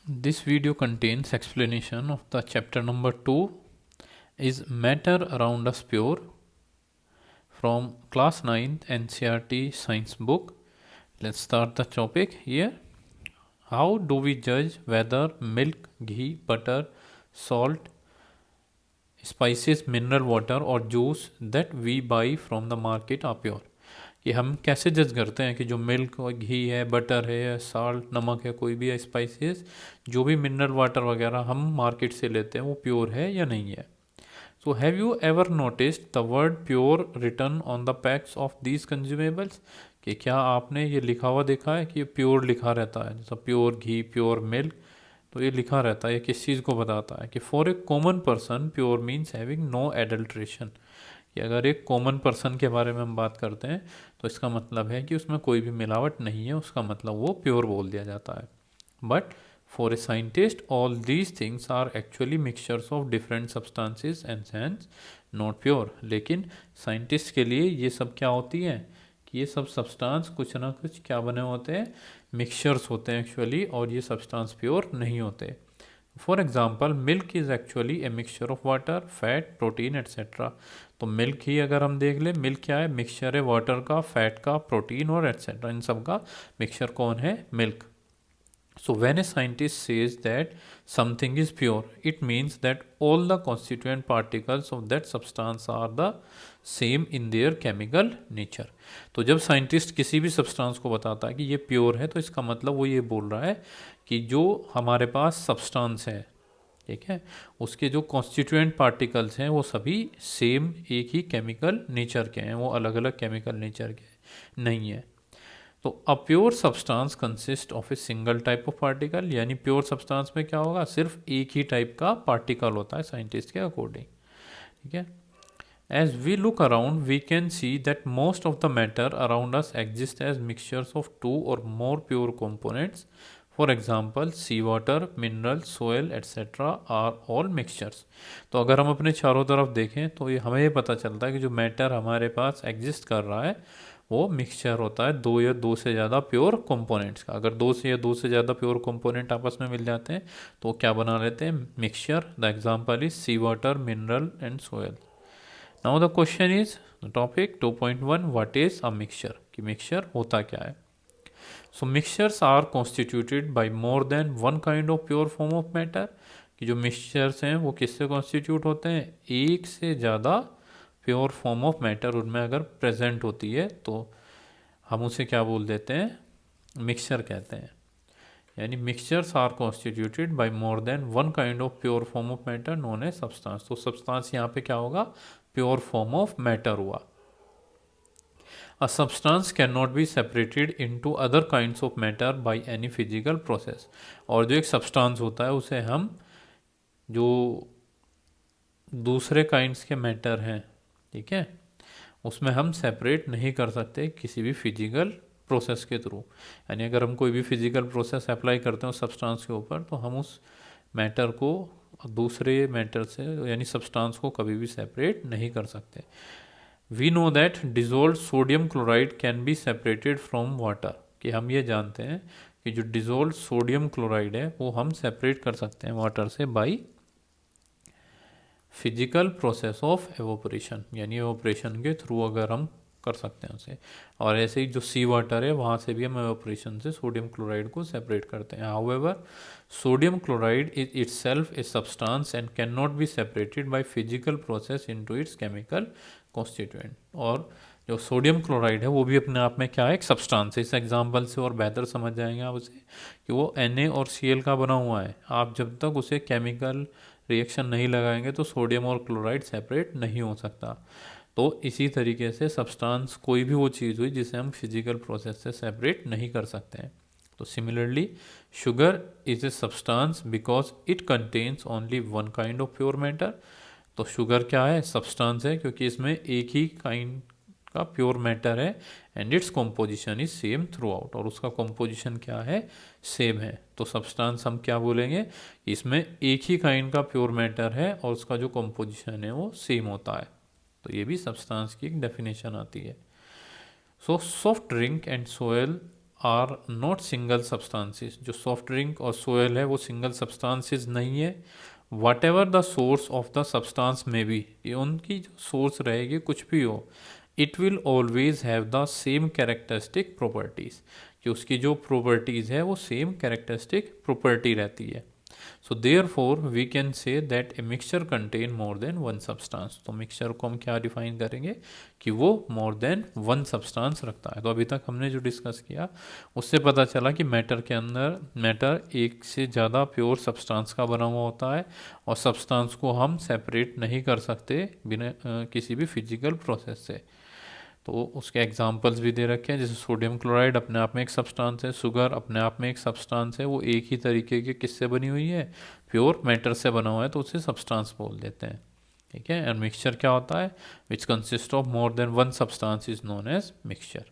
This video contains explanation of the chapter number 2 is matter around us pure from class 9 NCERT science book. Let's start the topic here. How do we judge whether milk, ghee, butter, salt, spices, mineral water or juice that we buy from the market are pure? कि हम कैसे जज करते हैं कि जो milk और घी है, बटर है या साल्ट, नमक है, कोई भी है, स्पाइसेस, जो भी मिनरल वाटर वगैरह हम मार्केट से लेते हैं वो प्योर है या नहीं है. So have you ever noticed the word pure written on the packs of these consumables? कि क्या आपने ये लिखा हुआ देखा है कि प्योर लिखा रहता है, जैसा प्योर घी, प्योर मिल्क, तो ये लिखा रहता है. ये किस चीज़ को बताता है कि for a common person pure means having no adulteration. कि अगर एक कॉमन पर्सन के बारे में हम बात करते हैं तो इसका मतलब है कि उसमें कोई भी मिलावट नहीं है, उसका मतलब वो प्योर बोल दिया जाता है. But for a scientist all these things are actually mixtures of different substances and hence not pure. लेकिन साइंटिस्ट के लिए ये सब क्या होती है कि ये सब सब्सटेंस कुछ ना कुछ क्या बने होते हैं, मिक्सचर्स होते हैं एक्चुअली, और ये सब्सटेंस प्योर नहीं होते. For example milk is actually a mixture of water, fat, protein etcetera. तो मिल्क ही अगर हम देख लें, मिल्क क्या है, मिक्सचर है वाटर का, फैट का, प्रोटीन और एट्सेट्रा, इन सब का मिक्सचर कौन है, milk. So when a scientist says that something is pure, it means that all the constituent particles of that substance are the same in their chemical nature. तो जब scientist किसी भी substance को बताता है कि ये प्योर है, तो इसका मतलब वो ये बोल रहा है कि जो हमारे पास सब्सटेंस है, ठीक है, उसके जो कॉन्स्टिट्यूएंट पार्टिकल्स हैं वो सभी सेम एक ही केमिकल नेचर के हैं, वो अलग अलग केमिकल नेचर के नहीं है. तो a pure substance consist of a single type of particle, यानी प्योर सब्सटेंस में क्या होगा, सिर्फ एक ही टाइप का पार्टिकल होता है साइंटिस्ट के अकॉर्डिंग. ठीक है. As we look around we can see that most of the matter around us exist as mixtures of two or more pure components. For example sea water, mineral, soil etcetera are all mixtures. तो अगर हम अपने चारों तरफ देखें तो ये हमें ये पता चलता है कि जो मैटर हमारे पास एग्जिस्ट कर रहा है वो मिक्सचर होता है दो या दो से ज़्यादा प्योर कंपोनेंट्स का. अगर दो से या दो से ज़्यादा प्योर कंपोनेंट आपस में मिल जाते हैं तो क्या बना लेते हैं, mixture. The example is sea water, mineral and soil. Now the question is topic 2.1 what is a mixture, कि मिक्सचर होता क्या है. So mixtures are constituted by more than one kind of pure form of matter. कि जो mixtures हैं वो किससे constitute होते हैं, एक से ज़्यादा प्योर फॉर्म ऑफ मैटर उनमें अगर प्रेजेंट होती है तो हम उसे क्या बोल देते हैं, मिक्सचर कहते हैं. यानी mixtures are constituted by more than one kind of pure form of matter known as substance. तो सब्सटेंस यहाँ पे क्या होगा, प्योर फॉर्म ऑफ मैटर हुआ. A substance can not be separated into other kinds of matter by any physical process. और जो एक substance होता है उसे हम जो दूसरे काइंड्स के मैटर हैं, ठीक है, उसमें हम सेपरेट नहीं कर सकते किसी भी फिजिकल प्रोसेस के थ्रू. यानी अगर हम कोई भी फिजिकल प्रोसेस अप्लाई करते हैं उस सब्सटेंस के ऊपर तो हम उस मैटर को दूसरे मैटर से यानी सब्सटेंस को कभी भी सेपरेट नहीं कर सकते. We know that dissolve sodium chloride can be separated from water. कि हम ये जानते हैं कि जो डिजोल्व सोडियम क्लोराइड है वो हम सेपरेट कर सकते हैं वाटर से by physical process of evaporation. यानी एवोपरेशन के थ्रू अगर हम कर सकते हैं उसे. और ऐसे ही जो सी वाटर है वहाँ से भी हम एवोपरेशन से सोडियम क्लोराइड को सेपरेट करते हैं. However sodium chloride is itself a substance and can not be separated by physical process into its chemical constituent. और जो सोडियम क्लोराइड है वो भी अपने आप में क्या है, एक सब्सटेंस है. इस एग्जाम्पल से और बेहतर समझ जाएंगे आप उसे कि वो Na और Cl का बना हुआ है. आप जब तक उसे केमिकल रिएक्शन नहीं लगाएंगे तो सोडियम और क्लोराइड सेपरेट नहीं हो सकता. तो इसी तरीके से सब्सटेंस कोई भी वो चीज़ हुई जिसे हम फिजिकल प्रोसेस से सेपरेट नहीं कर सकते हैं. तो similarly sugar is a substance because it contains only one kind of pure matter. तो शुगर क्या है, सब्सटेंस है क्योंकि इसमें एक ही काइंड का प्योर मैटर है and its composition is same through out. और उसका कॉम्पोजिशन क्या है, सेम है. तो सब्सटेंस हम क्या बोलेंगे, इसमें एक ही काइंड का प्योर मैटर है और उसका जो कॉम्पोजिशन है वो सेम होता है. तो ये भी सब्सटेंस की एक डेफिनेशन आती है. So soft drink and soil are not single substances, जो सॉफ्ट ड्रिंक और सोयल है वो सिंगल सब्सटेंसेस नहीं है। Whatever the source of the substance may be, ये उनकी जो सोर्स रहेगी कुछ भी हो, it will always have the same characteristic properties, कि उसकी जो प्रॉपर्टीज़ है वो सेम कैरेक्टरिस्टिक प्रॉपर्टी रहती है। So therefore we can say that a mixture contain more than one substance. तो मिक्सचर को हम क्या डिफाइन करेंगे कि वो मोर देन वन सब्सटेंस रखता है। तो अभी तक हमने जो डिस्कस किया उससे पता चला कि मैटर के अंदर मैटर एक से ज़्यादा प्योर सब्सटेंस का बना हुआ होता है और सब्सटेंस को हम सेपरेट नहीं कर सकते बिना किसी भी फिजिकल प्रोसेस से। तो उसके एग्जांपल्स भी दे रखे हैं, जैसे सोडियम क्लोराइड अपने आप में एक सब्सटेंस है, शुगर अपने आप में एक सब्सटेंस है, वो एक ही तरीके के किससे बनी हुई है, प्योर मैटर से बना हुआ है, तो उसे सब्सटेंस बोल देते हैं। ठीक है। एंड मिक्सचर क्या होता है, which consist of more than one substance is known as mixture.